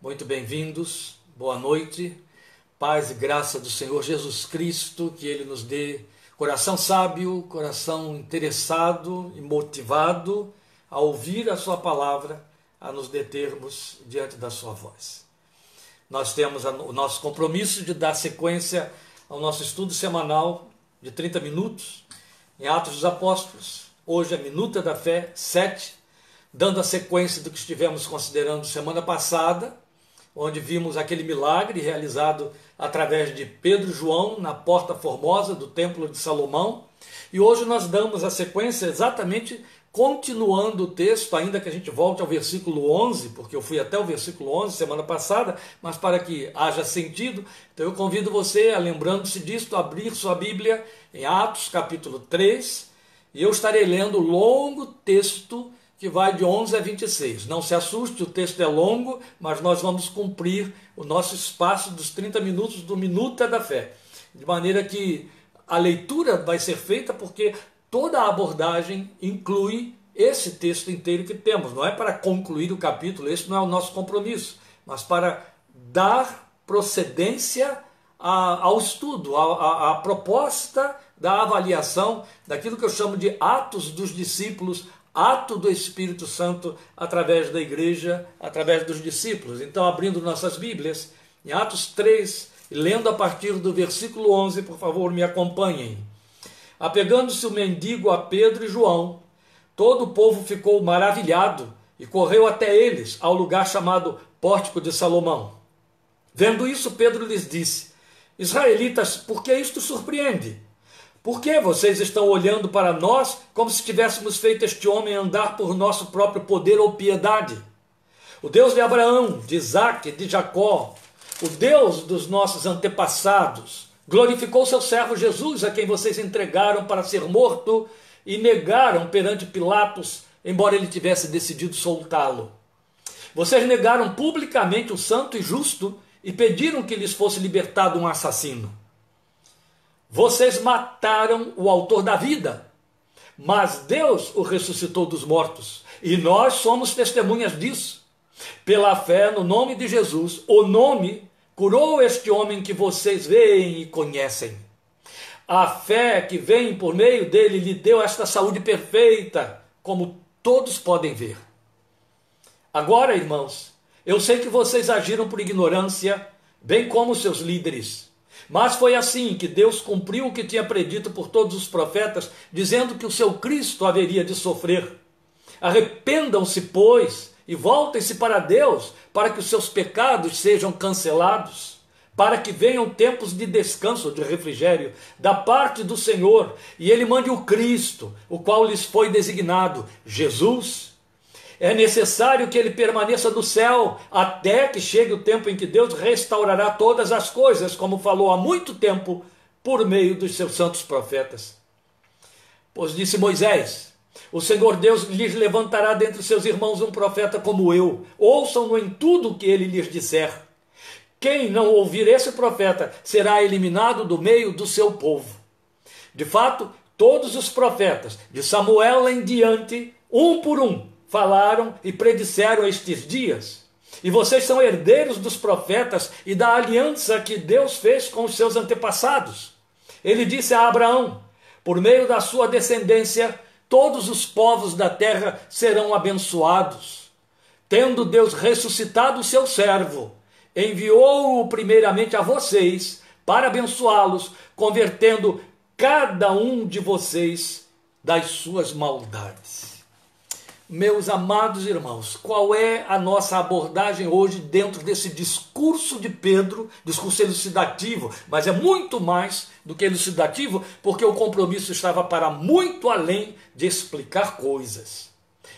Muito bem-vindos, boa noite, paz e graça do Senhor Jesus Cristo, que Ele nos dê coração sábio, coração interessado e motivado a ouvir a Sua palavra, a nos determos diante da Sua voz. Nós temos o nosso compromisso de dar sequência ao nosso estudo semanal de 30 minutos em Atos dos Apóstolos. Hoje é Minuta da Fé 7, dando a sequência do que estivemos considerando semana passada, onde vimos aquele milagre realizado através de Pedro e João na Porta Formosa do Templo de Salomão. E hoje nós damos a sequência exatamente continuando o texto, ainda que a gente volte ao versículo 11, porque eu fui até o versículo 11 semana passada, mas para que haja sentido, então eu convido você, a lembrando-se disto, a abrir sua Bíblia em Atos capítulo 3, e eu estarei lendo o longo texto que vai de 11 a 26. Não se assuste, o texto é longo, mas nós vamos cumprir o nosso espaço dos 30 minutos do Minuta da Fé. De maneira que a leitura vai ser feita porque toda a abordagem inclui esse texto inteiro que temos. Não é para concluir o capítulo, esse não é o nosso compromisso, mas para dar procedência ao estudo, à proposta da avaliação daquilo que eu chamo de Atos dos Discípulos, ato do Espírito Santo através da igreja, através dos discípulos. Então, abrindo nossas Bíblias, em Atos 3, lendo a partir do versículo 11, por favor, me acompanhem. Apegando-se o mendigo a Pedro e João, todo o povo ficou maravilhado e correu até eles, ao lugar chamado Pórtico de Salomão. Vendo isso, Pedro lhes disse: Israelitas, por que isto surpreende? Por que vocês estão olhando para nós como se tivéssemos feito este homem andar por nosso próprio poder ou piedade? O Deus de Abraão, de Isaque, de Jacó, o Deus dos nossos antepassados, glorificou seu servo Jesus, a quem vocês entregaram para ser morto e negaram perante Pilatos, embora ele tivesse decidido soltá-lo. Vocês negaram publicamente o santo e justo e pediram que lhes fosse libertado um assassino. Vocês mataram o autor da vida, mas Deus o ressuscitou dos mortos, e nós somos testemunhas disso. Pela fé no nome de Jesus, o nome curou este homem que vocês veem e conhecem. A fé que vem por meio dele lhe deu esta saúde perfeita, como todos podem ver. Agora, irmãos, eu sei que vocês agiram por ignorância, bem como seus líderes. Mas foi assim que Deus cumpriu o que tinha predito por todos os profetas, dizendo que o seu Cristo haveria de sofrer. Arrependam-se, pois, e voltem-se para Deus, para que os seus pecados sejam cancelados, para que venham tempos de descanso, de refrigério, da parte do Senhor, e Ele mande o Cristo, o qual lhes foi designado, Jesus. É necessário que ele permaneça no céu até que chegue o tempo em que Deus restaurará todas as coisas, como falou há muito tempo por meio dos seus santos profetas. Pois disse Moisés: o Senhor Deus lhes levantará dentre os seus irmãos um profeta como eu. Ouçam-no em tudo o que ele lhes disser. Quem não ouvir esse profeta será eliminado do meio do seu povo. De fato, todos os profetas, de Samuel em diante, um por um, falaram e predisseram estes dias. E vocês são herdeiros dos profetas e da aliança que Deus fez com os seus antepassados. Ele disse a Abraão: por meio da sua descendência, todos os povos da terra serão abençoados. Tendo Deus ressuscitado o seu servo, enviou-o primeiramente a vocês para abençoá-los, convertendo cada um de vocês das suas maldades. Meus amados irmãos, qual é a nossa abordagem hoje dentro desse discurso de Pedro, discurso elucidativo, mas é muito mais do que elucidativo, porque o compromisso estava para muito além de explicar coisas.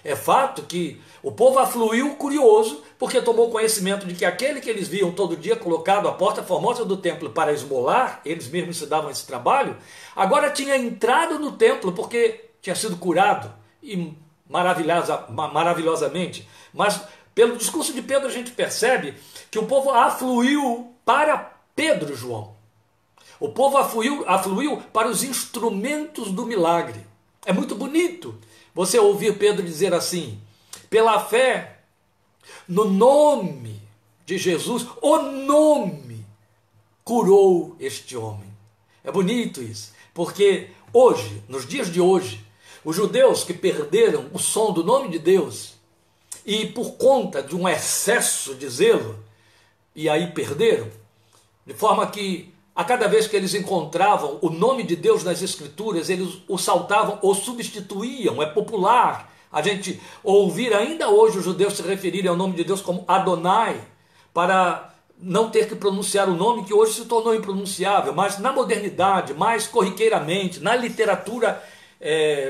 É fato que o povo afluiu curioso, porque tomou conhecimento de que aquele que eles viam todo dia colocado à porta formosa do templo para esmolar, eles mesmos se davam esse trabalho, agora tinha entrado no templo porque tinha sido curado e maravilhosamente, mas pelo discurso de Pedro a gente percebe que o povo afluiu para Pedro e João. O povo afluiu para os instrumentos do milagre. É muito bonito você ouvir Pedro dizer assim: pela fé no nome de Jesus, o nome curou este homem. É bonito isso, porque hoje, nos dias de hoje, os judeus que perderam o som do nome de Deus e por conta de um excesso de zelo, e aí perderam, de forma que a cada vez que eles encontravam o nome de Deus nas Escrituras, eles o saltavam ou substituíam. É popular a gente ouvir ainda hoje os judeus se referirem ao nome de Deus como Adonai, para não ter que pronunciar o nome que hoje se tornou impronunciável. Mas na modernidade, mais corriqueiramente, na literatura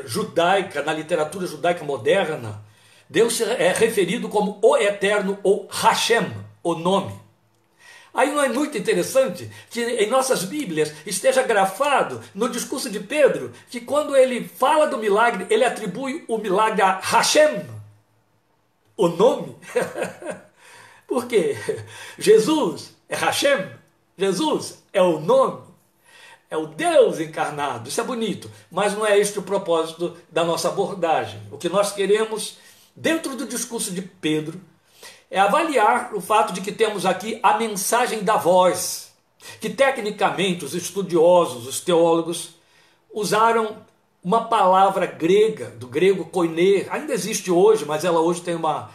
judaica, na literatura judaica moderna, Deus é referido como o Eterno ou Hashem, o nome. Aí não é muito interessante que em nossas Bíblias esteja grafado no discurso de Pedro que quando ele fala do milagre, ele atribui o milagre a Hashem, o nome. Por quê? Jesus é Hashem, Jesus é o nome, é o Deus encarnado. Isso é bonito, mas não é este o propósito da nossa abordagem. O que nós queremos, dentro do discurso de Pedro, é avaliar o fato de que temos aqui a mensagem da voz, que tecnicamente os estudiosos, os teólogos, usaram uma palavra grega, do grego koiné, ainda existe hoje, mas ela hoje tem uma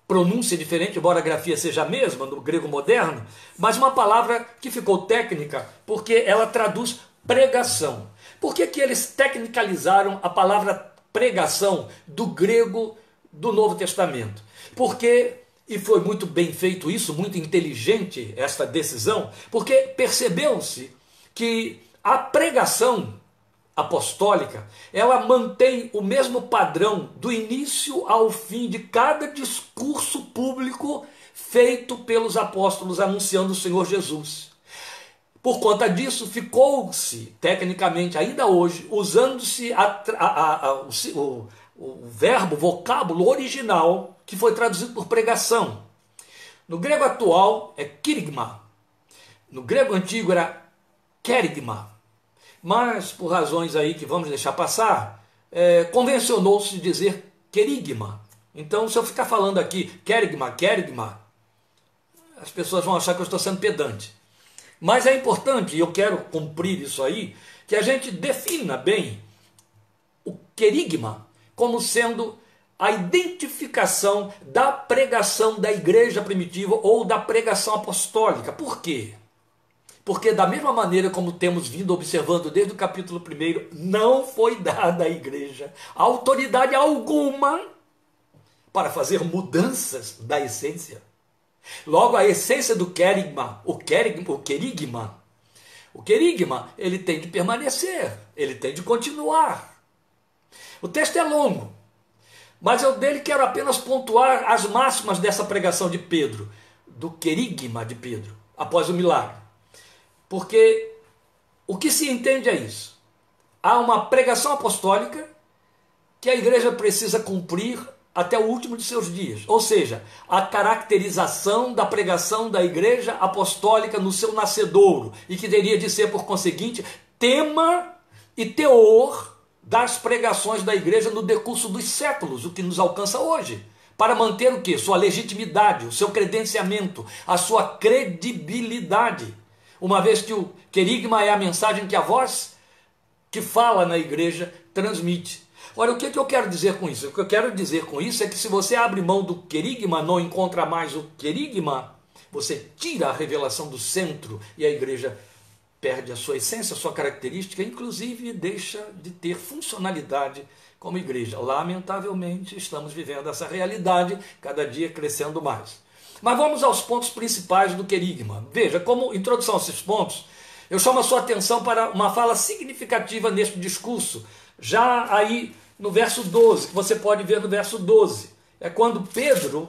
pronúncia diferente, embora a grafia seja a mesma, no grego moderno, mas uma palavra que ficou técnica, porque ela traduz pregação. Por que que eles tecnicalizaram a palavra pregação do grego do Novo Testamento? Porque, e foi muito bem feito isso, muito inteligente esta decisão, porque percebeu-se que a pregação apostólica, ela mantém o mesmo padrão do início ao fim de cada discurso público feito pelos apóstolos anunciando o Senhor Jesus. Por conta disso, ficou-se, tecnicamente, ainda hoje, usando-se o verbo, o vocábulo original, que foi traduzido por pregação. No grego atual é kirigma. No grego antigo era kerigma. Mas, por razões aí que vamos deixar passar, convencionou-se dizer kerigma. Então, se eu ficar falando aqui kerigma, kerigma, as pessoas vão achar que eu estou sendo pedante. Mas é importante, e eu quero cumprir isso aí, que a gente defina bem o kerigma como sendo a identificação da pregação da igreja primitiva ou da pregação apostólica. Por quê? Porque da mesma maneira como temos vindo observando desde o capítulo 1, não foi dada à igreja autoridade alguma para fazer mudanças da essência. Logo, a essência do kerigma, o kerigma, ele tem de permanecer, ele tem de continuar. O texto é longo, mas eu dele quero apenas pontuar as máximas dessa pregação de Pedro, do kerigma de Pedro, após o milagre. Porque o que se entende é isso. Há uma pregação apostólica que a igreja precisa cumprir até o último de seus dias. Ou seja, a caracterização da pregação da igreja apostólica no seu nascedouro, e que teria de ser, por conseguinte, tema e teor das pregações da igreja no decurso dos séculos, o que nos alcança hoje, para manter o quê? Sua legitimidade, o seu credenciamento, a sua credibilidade, uma vez que o querigma é a mensagem que a voz que fala na igreja transmite. Ora, o que eu quero dizer com isso? O que eu quero dizer com isso é que se você abre mão do querigma, não encontra mais o querigma, você tira a revelação do centro e a igreja perde a sua essência, a sua característica, inclusive deixa de ter funcionalidade como igreja. Lamentavelmente, estamos vivendo essa realidade, cada dia crescendo mais. Mas vamos aos pontos principais do querigma. Veja, como introdução a esses pontos, eu chamo a sua atenção para uma fala significativa neste discurso, já aí no verso 12, que você pode ver no verso 12. É quando Pedro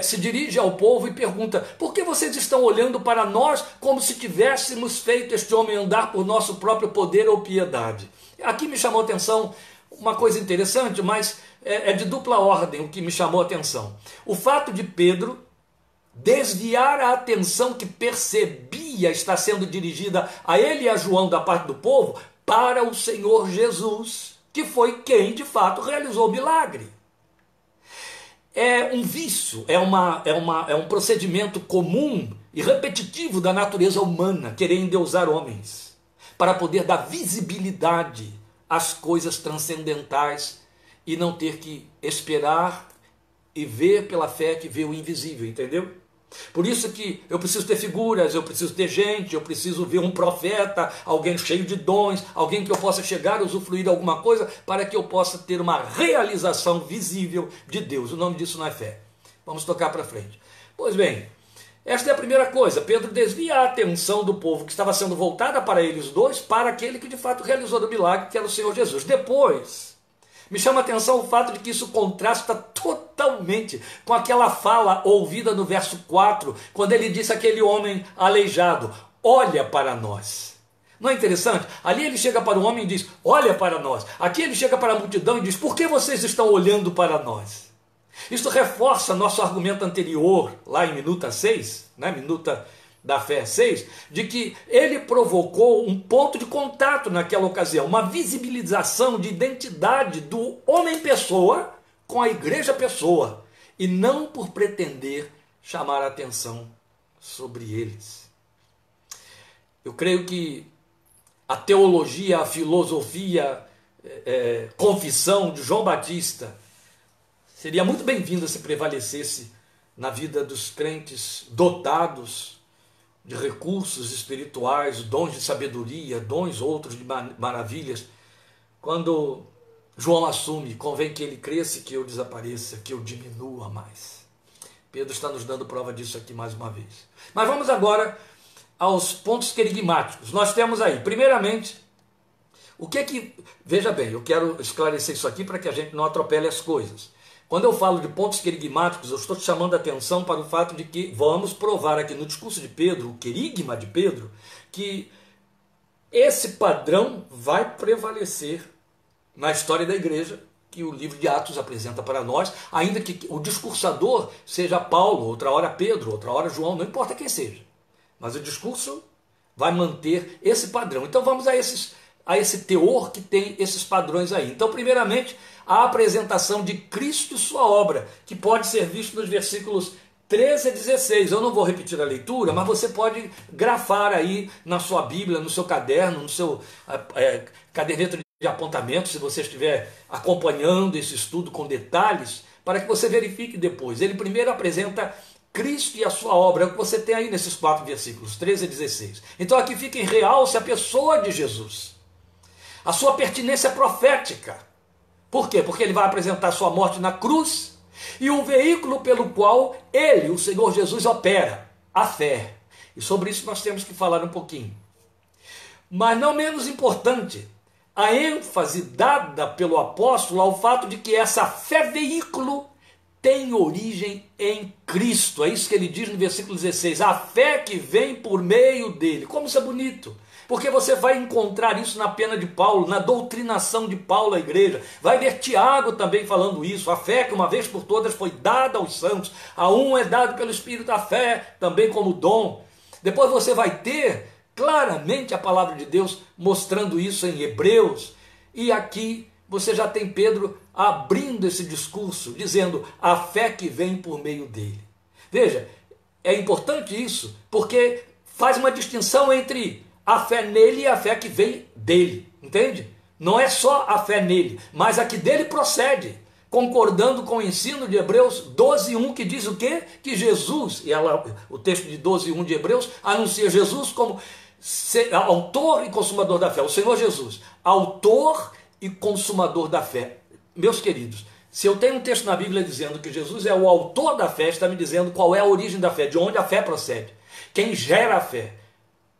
se dirige ao povo e pergunta: por que vocês estão olhando para nós como se tivéssemos feito este homem andar por nosso próprio poder ou piedade? Aqui me chamou a atenção uma coisa interessante, mas é de dupla ordem o que me chamou a atenção. O fato de Pedro desviar a atenção que percebia estar sendo dirigida a ele e a João da parte do povo para o Senhor Jesus, que foi quem de fato realizou o milagre. é um vício, é um procedimento comum e repetitivo da natureza humana, querer endeusar homens, para poder dar visibilidade às coisas transcendentais e não ter que esperar e ver pela fé que vê o invisível, entendeu? Por isso que eu preciso ter figuras, eu preciso ter gente, eu preciso ver um profeta, alguém cheio de dons, alguém que eu possa chegar a usufruir de alguma coisa para que eu possa ter uma realização visível de Deus. O nome disso não é fé. Vamos tocar para frente. Pois bem, esta é a primeira coisa. Pedro desvia a atenção do povo que estava sendo voltada para eles dois, para aquele que de fato realizou o milagre, que era o Senhor Jesus. Depois, me chama a atenção o fato de que isso contrasta totalmente com aquela fala ouvida no verso 4, quando ele disse àquele homem aleijado: olha para nós. Não é interessante? Ali ele chega para o homem e diz: olha para nós. Aqui ele chega para a multidão e diz: por que vocês estão olhando para nós? Isso reforça nosso argumento anterior, lá em Minuta 6, né? Minuta da Fé 6, de que ele provocou um ponto de contato naquela ocasião, uma visibilização de identidade do homem-pessoa com a igreja-pessoa, e não por pretender chamar a atenção sobre eles. Eu creio que a teologia, a filosofia, confissão de João Batista seria muito bem-vinda se prevalecesse na vida dos crentes dotados de recursos espirituais, dons de sabedoria, dons outros de maravilhas. Quando João assume: convém que ele cresça e que eu desapareça, que eu diminua mais. Pedro está nos dando prova disso aqui mais uma vez. Mas vamos agora aos pontos querigmáticos. Nós temos aí, primeiramente, veja bem, eu quero esclarecer isso aqui para que a gente não atropele as coisas. Quando eu falo de pontos querigmáticos, eu estou te chamando a atenção para o fato de que vamos provar aqui no discurso de Pedro, o querigma de Pedro, que esse padrão vai prevalecer na história da igreja, que o livro de Atos apresenta para nós, ainda que o discursador seja Paulo, outra hora Pedro, outra hora João, não importa quem seja. Mas o discurso vai manter esse padrão. Então vamos a esse teor que tem esses padrões aí. Então, primeiramente, a apresentação de Cristo e sua obra, que pode ser visto nos versículos 13 a 16. Eu não vou repetir a leitura, mas você pode grafar aí na sua Bíblia, no seu caderno, no seu caderneta de apontamento, se você estiver acompanhando esse estudo com detalhes, para que você verifique depois. Ele primeiro apresenta Cristo e a sua obra, é o que você tem aí nesses 4 versículos, 13 a 16. Então aqui fica em realce a pessoa de Jesus, a sua pertinência profética. Por quê? Porque ele vai apresentar sua morte na cruz e o veículo pelo qual ele, o Senhor Jesus, opera, a fé. E sobre isso nós temos que falar um pouquinho. Mas não menos importante, a ênfase dada pelo apóstolo ao fato de que essa fé veículo tem origem em Cristo. É isso que ele diz no versículo 16, a fé que vem por meio dele. Como isso é bonito! Porque você vai encontrar isso na pena de Paulo, na doutrinação de Paulo à igreja. Vai ver Tiago também falando isso. A fé que uma vez por todas foi dada aos santos. A um é dado pelo Espírito a fé, também como dom. Depois você vai ter claramente a palavra de Deus mostrando isso em Hebreus. E aqui você já tem Pedro abrindo esse discurso, dizendo a fé que vem por meio dele. Veja, é importante isso, porque faz uma distinção entre a fé nele e a fé que vem dele, entende? Não é só a fé nele, mas a que dele procede, concordando com o ensino de Hebreus 12:1, que diz o quê? Que Jesus, e o texto de 12:1 de Hebreus, anuncia Jesus como autor e consumador da fé, o Senhor Jesus, autor e consumador da fé. Meus queridos, se eu tenho um texto na Bíblia dizendo que Jesus é o autor da fé, está me dizendo qual é a origem da fé, de onde a fé procede, quem gera a fé.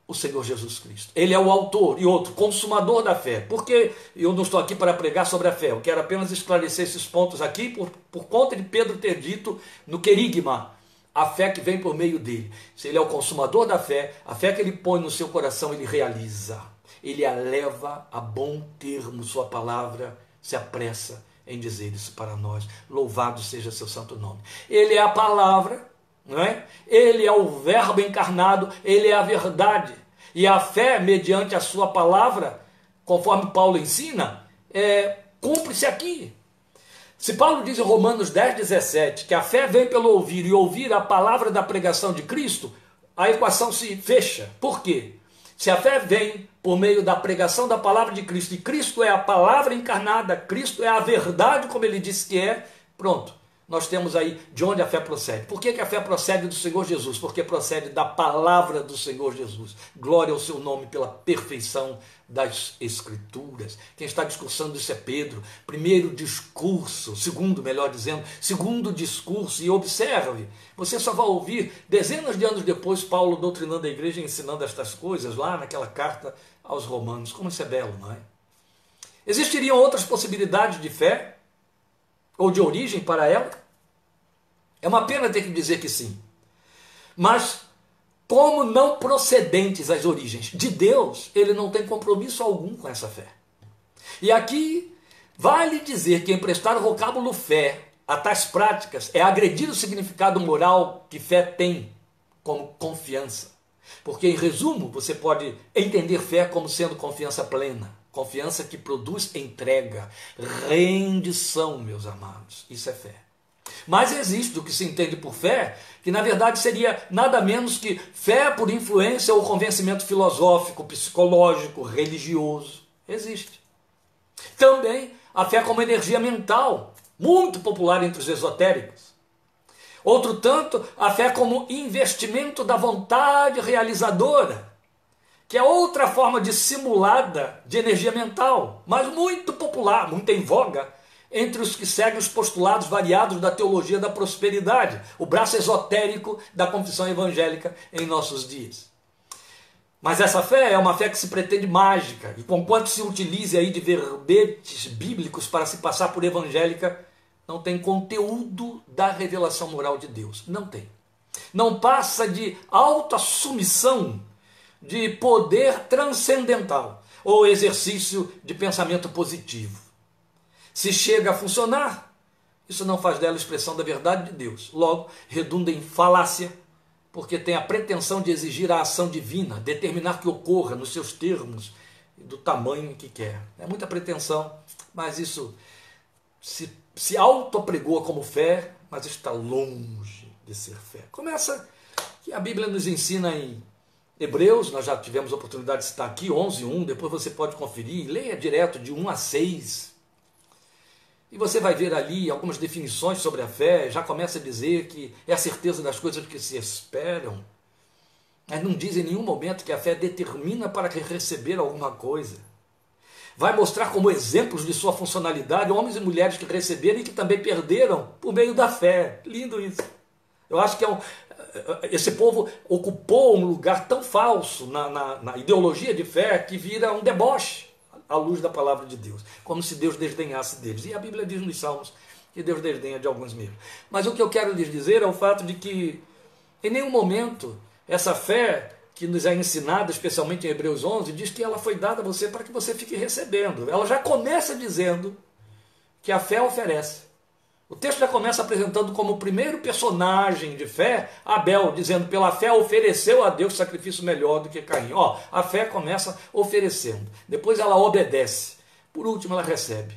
O Senhor Jesus Cristo. Ele é o autor e outro, consumador da fé. Porque eu não estou aqui para pregar sobre a fé, eu quero apenas esclarecer esses pontos aqui por conta de Pedro ter dito no querigma, a fé que vem por meio dele. Se ele é o consumador da fé, a fé que ele põe no seu coração, ele realiza. Ele a leva a bom termo, sua palavra se apressa em dizer isso para nós. Louvado seja seu santo nome. Ele é a palavra, não é? Ele é o verbo encarnado, ele é a verdade. E a fé, mediante a sua palavra, conforme Paulo ensina, cumpre-se aqui. Se Paulo diz em Romanos 10:17 que a fé vem pelo ouvir e ouvir a palavra da pregação de Cristo, a equação se fecha. Por quê? Se a fé vem por meio da pregação da palavra de Cristo, e Cristo é a palavra encarnada, Cristo é a verdade como ele disse que é, pronto. Nós temos aí de onde a fé procede. Por que a fé procede do Senhor Jesus? Porque procede da palavra do Senhor Jesus. Glória ao seu nome pela perfeição das Escrituras. Quem está discursando isso é Pedro. Primeiro discurso, segundo, melhor dizendo, segundo discurso. E observe, você só vai ouvir dezenas de anos depois Paulo doutrinando a igreja e ensinando estas coisas lá naquela carta aos Romanos. Como isso é belo, não é? Existiriam outras possibilidades de fé? Ou de origem para ela? É uma pena ter que dizer que sim. Mas, como não procedentes as origens de Deus, ele não tem compromisso algum com essa fé. E aqui vale dizer que emprestar o vocábulo fé a tais práticas é agredir o significado moral que fé tem como confiança. Porque, em resumo, você pode entender fé como sendo confiança plena. Confiança que produz entrega, rendição, meus amados. Isso é fé. Mas existe o que se entende por fé, que na verdade seria nada menos que fé por influência ou convencimento filosófico, psicológico, religioso. Existe. Também a fé como energia mental, muito popular entre os esotéricos. Outro tanto, a fé como investimento da vontade realizadora, que é outra forma dissimulada de energia mental, mas muito popular, muito em voga, entre os que seguem os postulados variados da teologia da prosperidade, o braço esotérico da confissão evangélica em nossos dias. Mas essa fé é uma fé que se pretende mágica, e conquanto se utilize aí de verbetes bíblicos para se passar por evangélica, não tem conteúdo da revelação moral de Deus. Não tem. Não passa de autoassumição de poder transcendental ou exercício de pensamento positivo. Se chega a funcionar, isso não faz dela expressão da verdade de Deus. Logo, redunda em falácia, porque tem a pretensão de exigir a ação divina, determinar que ocorra nos seus termos e do tamanho que quer. É muita pretensão, mas isso se autoapregoa como fé, mas está longe de ser fé. Começa que a Bíblia nos ensina em Hebreus, nós já tivemos a oportunidade de citar aqui, 11:1, depois você pode conferir, leia direto de 1 a 6. E você vai ver ali algumas definições sobre a fé, já começa a dizer que é a certeza das coisas que se esperam. Mas não diz em nenhum momento que a fé determina para receber alguma coisa. Vai mostrar como exemplos de sua funcionalidade homens e mulheres que receberam e que também perderam por meio da fé. Lindo isso. Eu acho que esse povo ocupou um lugar tão falso na ideologia de fé que vira um deboche à luz da palavra de Deus, como se Deus desdenhasse deles. E a Bíblia diz nos Salmos que Deus desdenha de alguns mesmo. Mas o que eu quero lhes dizer é o fato de que em nenhum momento essa fé que nos é ensinada, especialmente em Hebreus 11, diz que ela foi dada a você para que você fique recebendo. Ela já começa dizendo que a fé oferece. O texto já começa apresentando como o primeiro personagem de fé Abel, dizendo pela fé ofereceu a Deus sacrifício melhor do que Caim. A fé começa oferecendo, depois ela obedece, por último ela recebe.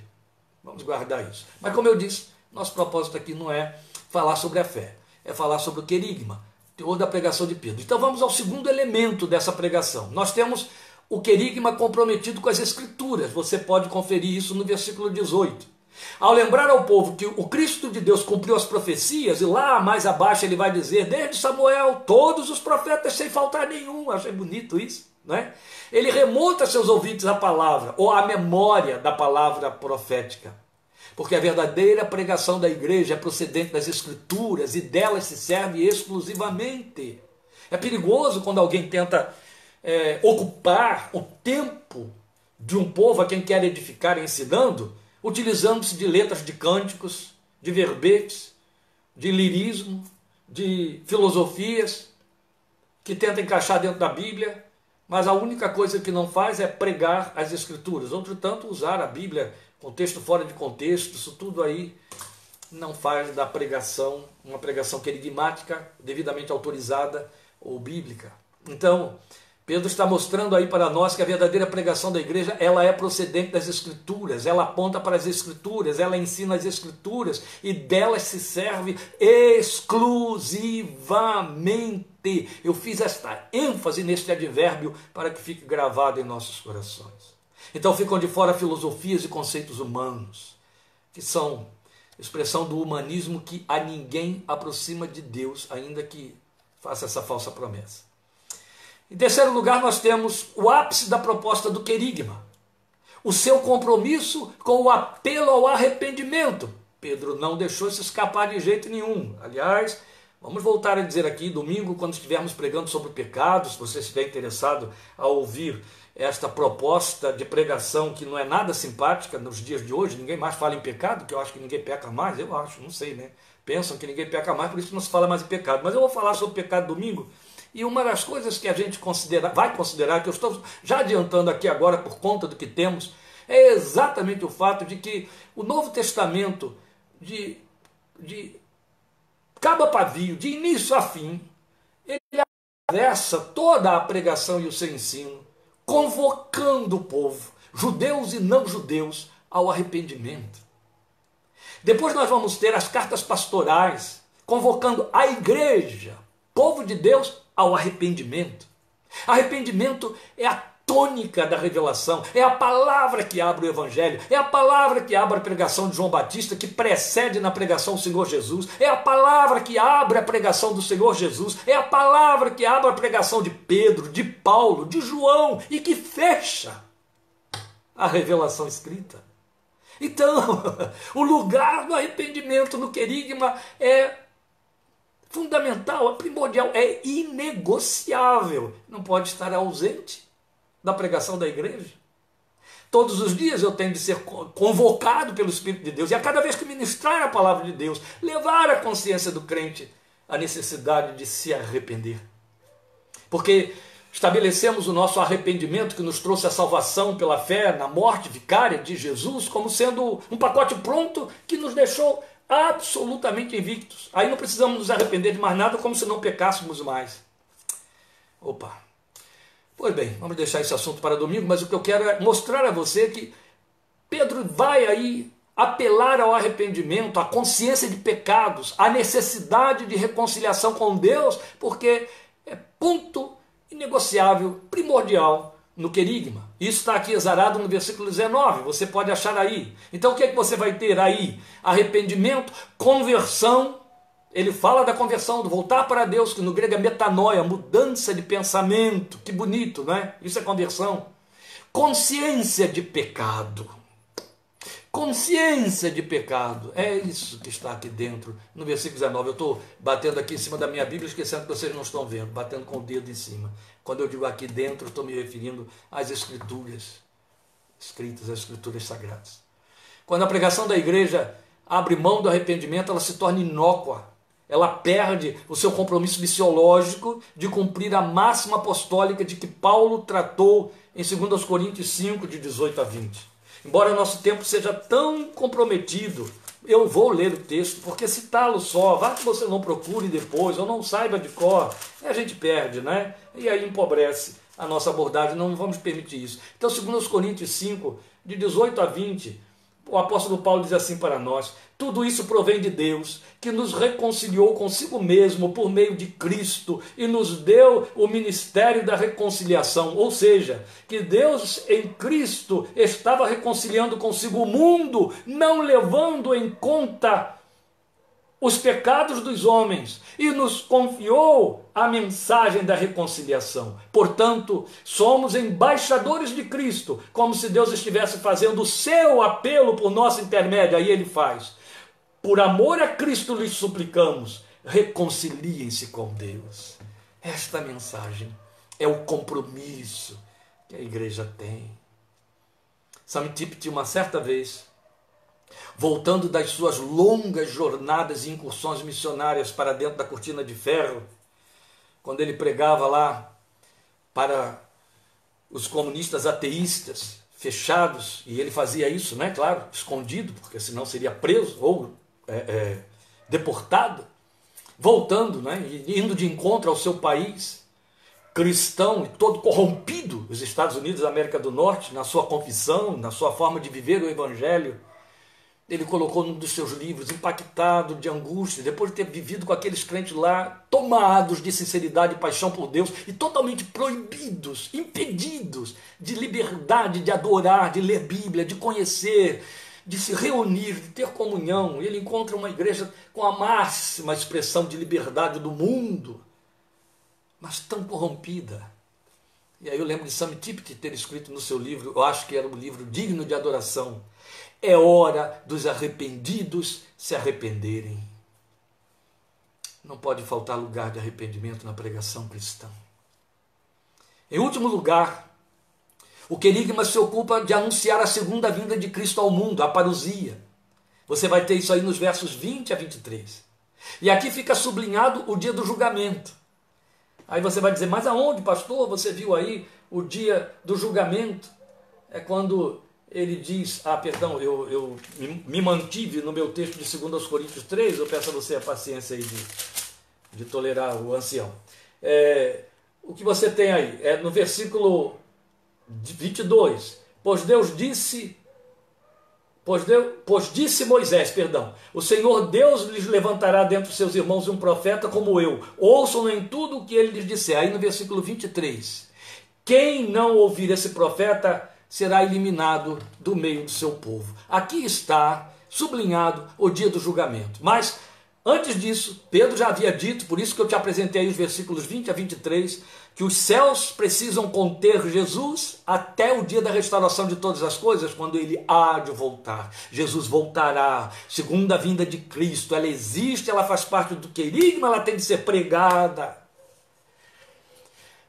Vamos guardar isso. Mas como eu disse, nosso propósito aqui não é falar sobre a fé, é falar sobre o querigma, teor da pregação de Pedro. Então vamos ao segundo elemento dessa pregação. Nós temos o querigma comprometido com as Escrituras. Você pode conferir isso no versículo 18. Ao lembrar ao povo que o Cristo de Deus cumpriu as profecias, e lá mais abaixo ele vai dizer, desde Samuel, todos os profetas sem faltar nenhum. Achei bonito isso, não é? Ele remonta seus ouvintes à palavra, ou à memória da palavra profética. Porque a verdadeira pregação da igreja é procedente das Escrituras e delas se serve exclusivamente. É perigoso quando alguém tenta ocupar o tempo de um povo a quem quer edificar ensinando, utilizando-se de letras de cânticos, de verbetes, de lirismo, de filosofias, que tenta encaixar dentro da Bíblia, mas a única coisa que não faz é pregar as Escrituras. Outro tanto, usar a Bíblia, contexto fora de contexto, isso tudo aí não faz da pregação uma pregação querigmática, devidamente autorizada ou bíblica. Então, Pedro está mostrando aí para nós que a verdadeira pregação da igreja, ela é procedente das Escrituras, ela aponta para as Escrituras, ela ensina as Escrituras e delas se serve exclusivamente. Eu fiz esta ênfase neste advérbio para que fique gravado em nossos corações. Então ficam de fora filosofias e conceitos humanos, que são expressão do humanismo que a ninguém aproxima de Deus, ainda que faça essa falsa promessa. Em terceiro lugar, nós temos o ápice da proposta do querigma, o seu compromisso com o apelo ao arrependimento. Pedro não deixou isso escapar de jeito nenhum. Aliás, vamos voltar a dizer aqui, domingo, quando estivermos pregando sobre pecados, se você estiver interessado a ouvir esta proposta de pregação que não é nada simpática nos dias de hoje, ninguém mais fala em pecado, que eu acho que ninguém peca mais, eu acho, não sei, né? Pensam que ninguém peca mais, por isso não se fala mais em pecado. Mas eu vou falar sobre pecado domingo. E uma das coisas que a gente vai considerar, que eu estou já adiantando aqui agora por conta do que temos, é exatamente o fato de que o Novo Testamento, de cabo a pavio, de início a fim, ele atravessa toda a pregação e o seu ensino, convocando o povo, judeus e não judeus, ao arrependimento. Depois nós vamos ter as cartas pastorais, convocando a igreja, povo de Deus, ao arrependimento. Arrependimento é a tônica da revelação, é a palavra que abre o evangelho, é a palavra que abre a pregação de João Batista, que precede na pregação do Senhor Jesus, é a palavra que abre a pregação do Senhor Jesus, é a palavra que abre a pregação de Pedro, de Paulo, de João e que fecha a revelação escrita. Então, o lugar do arrependimento no querigma é fundamental, é primordial, é inegociável. Não pode estar ausente da pregação da igreja. Todos os dias eu tenho de ser convocado pelo Espírito de Deus, e a cada vez que ministrar a palavra de Deus, levar à consciência do crente a necessidade de se arrepender. Porque estabelecemos o nosso arrependimento, que nos trouxe a salvação pela fé na morte vicária de Jesus, como sendo um pacote pronto que nos deixou absolutamente invictos. Aí não precisamos nos arrepender de mais nada, como se não pecássemos mais. Opa! Pois bem, vamos deixar esse assunto para domingo, mas o que eu quero é mostrar a você que Pedro vai aí apelar ao arrependimento, à consciência de pecados, à necessidade de reconciliação com Deus, porque é ponto inegociável, primordial no querigma. Isso está aqui exarado no versículo 19, você pode achar aí. Então o que é que você vai ter aí? Arrependimento, conversão. Ele fala da conversão, do voltar para Deus, que no grego é metanoia, mudança de pensamento. Que bonito, não é? Isso é conversão. Consciência de pecado. Consciência de pecado. É isso que está aqui dentro, no versículo 19. Eu estou batendo aqui em cima da minha Bíblia, esquecendo que vocês não estão vendo, batendo com o dedo em cima. Quando eu digo aqui dentro, estou me referindo às Escrituras escritas, às Escrituras sagradas. Quando a pregação da igreja abre mão do arrependimento, ela se torna inócua. Ela perde o seu compromisso missiológico de cumprir a máxima apostólica de que Paulo tratou em 2 Coríntios 5, de 18 a 20. Embora o nosso tempo seja tão comprometido, eu vou ler o texto, porque citá-lo só, vá que você não procure depois, ou não saiba de cor, a gente perde, né? E aí empobrece a nossa abordagem, não vamos permitir isso. Então, 2 Coríntios 5, de 18 a 20, o apóstolo Paulo diz assim para nós: tudo isso provém de Deus, que nos reconciliou consigo mesmo por meio de Cristo e nos deu o ministério da reconciliação. Ou seja, que Deus em Cristo estava reconciliando consigo o mundo, não levando em conta os pecados dos homens, e nos confiou a mensagem da reconciliação. Portanto, somos embaixadores de Cristo, como se Deus estivesse fazendo o seu apelo por nosso intermédio. Aí ele faz: por amor a Cristo lhes suplicamos, reconciliem-se com Deus. Esta mensagem é o compromisso que a igreja tem. Sam Tippett, uma certa vez, voltando das suas longas jornadas e incursões missionárias para dentro da cortina de ferro, quando ele pregava lá para os comunistas ateístas fechados, e ele fazia isso, né, claro, escondido, porque senão seria preso ou deportado, voltando, né, indo de encontro ao seu país, cristão e todo corrompido, os Estados Unidos da América do Norte, na sua confissão, na sua forma de viver o Evangelho, ele colocou num dos seus livros, impactado de angústia, depois de ter vivido com aqueles crentes lá, tomados de sinceridade e paixão por Deus, e totalmente proibidos, impedidos de liberdade, de adorar, de ler Bíblia, de conhecer, de se reunir, de ter comunhão. Ele encontra uma igreja com a máxima expressão de liberdade do mundo, mas tão corrompida. E aí eu lembro de Sam Tippett ter escrito no seu livro, eu acho que era um livro digno de adoração: é hora dos arrependidos se arrependerem. Não pode faltar lugar de arrependimento na pregação cristã. Em último lugar, o querigma se ocupa de anunciar a segunda vinda de Cristo ao mundo, a parousia. Você vai ter isso aí nos versos 20 a 23. E aqui fica sublinhado o dia do julgamento. Aí você vai dizer, mas aonde, pastor? Você viu aí o dia do julgamento? É quando ele diz, eu me mantive no meu texto de 2 Coríntios 3, eu peço a você a paciência aí de tolerar o ancião. O que você tem aí? É no versículo 22, pois disse Moisés, o Senhor Deus lhes levantará dentre os seus irmãos um profeta como eu, ouçam em tudo o que ele lhes disser. Aí no versículo 23, quem não ouvir esse profeta será eliminado do meio do seu povo. Aqui está sublinhado o dia do julgamento. Mas, antes disso, Pedro já havia dito, por isso que eu te apresentei aí os versículos 20 a 23, que os céus precisam conter Jesus até o dia da restauração de todas as coisas, quando ele há de voltar. Jesus voltará, segunda vinda de Cristo, ela existe, ela faz parte do querigma, ela tem de ser pregada.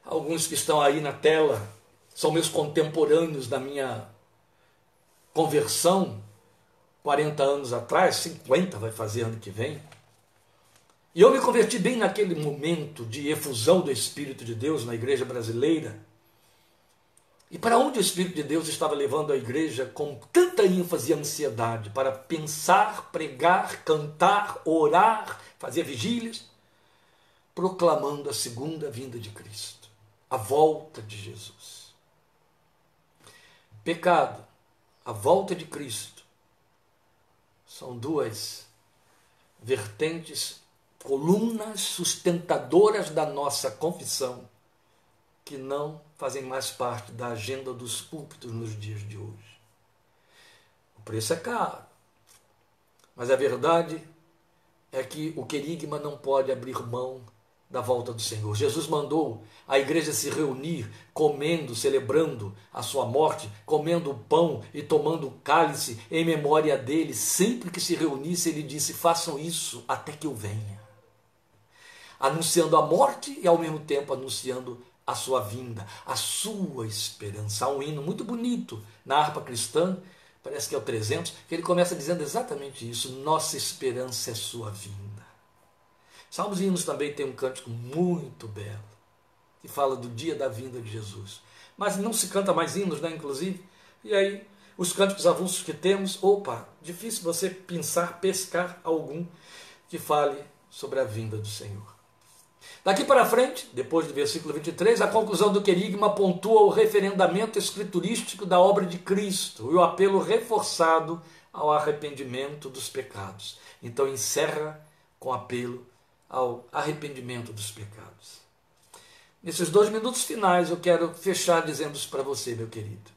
Alguns que estão aí na tela são meus contemporâneos da minha conversão, 40 anos atrás, 50 vai fazer ano que vem. E eu me converti bem naquele momento de efusão do Espírito de Deus na igreja brasileira. E para onde o Espírito de Deus estava levando a igreja com tanta ênfase e ansiedade para pensar, pregar, cantar, orar, fazer vigílias, proclamando a segunda vinda de Cristo, a volta de Jesus. Pecado, a volta de Cristo, são duas vertentes, colunas sustentadoras da nossa confissão, que não fazem mais parte da agenda dos púlpitos nos dias de hoje. O preço é caro, mas a verdade é que o querigma não pode abrir mão da volta do Senhor. Jesus mandou a igreja se reunir, comendo, celebrando a sua morte, comendo o pão e tomando o cálice em memória dele. Sempre que se reunisse, ele disse, façam isso até que eu venha. Anunciando a morte e ao mesmo tempo anunciando a sua vinda, a sua esperança. Há um hino muito bonito na harpa cristã, parece que é o 300, que ele começa dizendo exatamente isso, nossa esperança é sua vinda. Salmos e hinos também tem um cântico muito belo, que fala do dia da vinda de Jesus. Mas não se canta mais hinos, né, inclusive? E aí, os cânticos avulsos que temos, difícil você pescar algum que fale sobre a vinda do Senhor. Daqui para frente, depois do versículo 23, a conclusão do querigma pontua o referendamento escriturístico da obra de Cristo e o apelo reforçado ao arrependimento dos pecados. Então encerra com apelo ao arrependimento dos pecados. Nesses 2 minutos finais eu quero fechar dizendo isso para você, meu querido.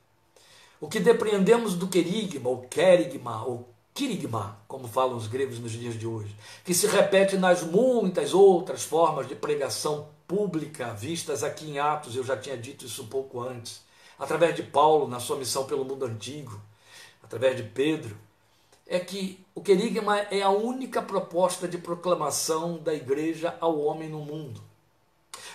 O que depreendemos do querigma, ou querigma, ou quirigma, como falam os gregos nos dias de hoje, que se repete nas muitas outras formas de pregação pública vistas aqui em Atos, eu já tinha dito isso um pouco antes, através de Paulo na sua missão pelo mundo antigo, através de Pedro, é que o querigma é a única proposta de proclamação da igreja ao homem no mundo.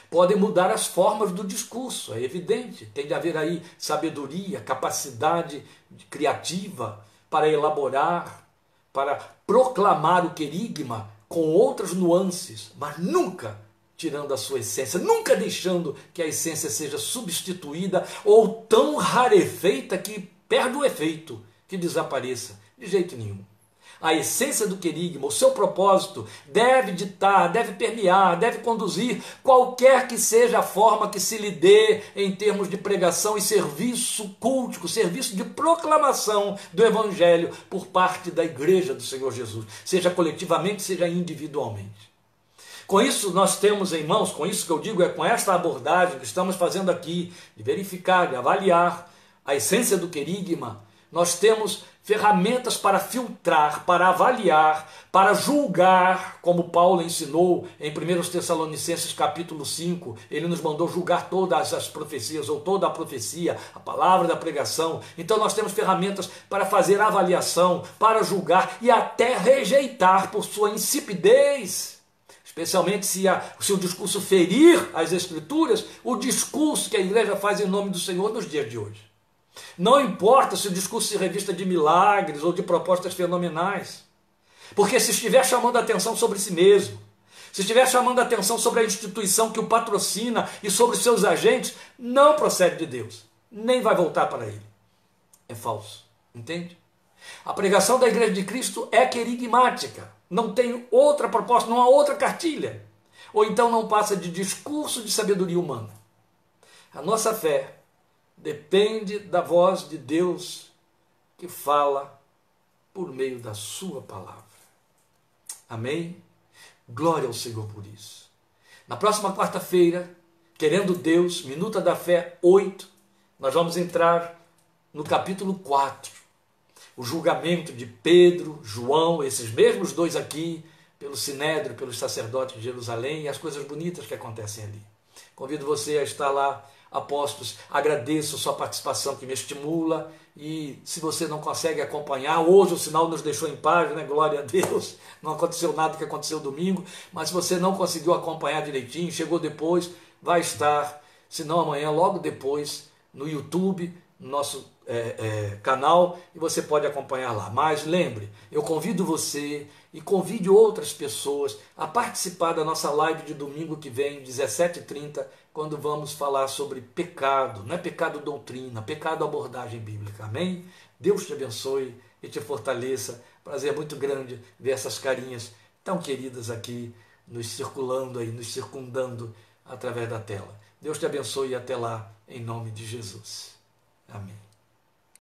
Podem mudar as formas do discurso, é evidente, tem de haver aí sabedoria, capacidade criativa para elaborar, para proclamar o querigma com outras nuances, mas nunca tirando a sua essência, nunca deixando que a essência seja substituída ou tão rarefeita que perde o efeito, que desapareça. De jeito nenhum. A essência do querigma, o seu propósito, deve ditar, deve permear, deve conduzir qualquer que seja a forma que se lhe dê em termos de pregação e serviço cultico, serviço de proclamação do Evangelho por parte da Igreja do Senhor Jesus, seja coletivamente, seja individualmente. Com isso nós temos em mãos, com isso que eu digo, é com esta abordagem que estamos fazendo aqui, de verificar, de avaliar a essência do querigma, nós temos ferramentas para filtrar, para avaliar, para julgar, como Paulo ensinou em 1 Tessalonicenses capítulo 5, ele nos mandou julgar todas as profecias, ou toda a profecia, a palavra da pregação. Então nós temos ferramentas para fazer avaliação, para julgar e até rejeitar por sua insipidez. Especialmente se o discurso ferir as Escrituras, o discurso que a igreja faz em nome do Senhor nos dias de hoje. Não importa se o discurso se revista de milagres ou de propostas fenomenais, porque se estiver chamando a atenção sobre si mesmo, se estiver chamando a atenção sobre a instituição que o patrocina e sobre os seus agentes, não procede de Deus, nem vai voltar para ele. É falso, entende? A pregação da Igreja de Cristo é querigmática, não tem outra proposta, não há outra cartilha, ou então não passa de discurso de sabedoria humana. A nossa fé depende da voz de Deus que fala por meio da sua palavra. Amém? Glória ao Senhor por isso. Na próxima quarta-feira, querendo Deus, Minuta da Fé 8, nós vamos entrar no capítulo 4. O julgamento de Pedro, João, esses mesmos dois aqui, pelo Sinédrio, pelos sacerdotes de Jerusalém, e as coisas bonitas que acontecem ali. Convido você a estar lá, apóstolos. Agradeço a sua participação que me estimula, e se você não consegue acompanhar, hoje o sinal nos deixou em paz, né? Glória a Deus, não aconteceu nada que aconteceu domingo, mas se você não conseguiu acompanhar direitinho, chegou depois, vai estar, se não amanhã, logo depois, no YouTube, no nosso canal, e você pode acompanhar lá. Mas lembre, eu convido você e convide outras pessoas a participar da nossa live de domingo que vem, 17h30, quando vamos falar sobre pecado. Não é pecado doutrina, pecado abordagem bíblica. Amém? Deus te abençoe e te fortaleça. Prazer muito grande ver essas carinhas tão queridas aqui nos circulando aí, nos circundando através da tela. Deus te abençoe e até lá, em nome de Jesus. Amém.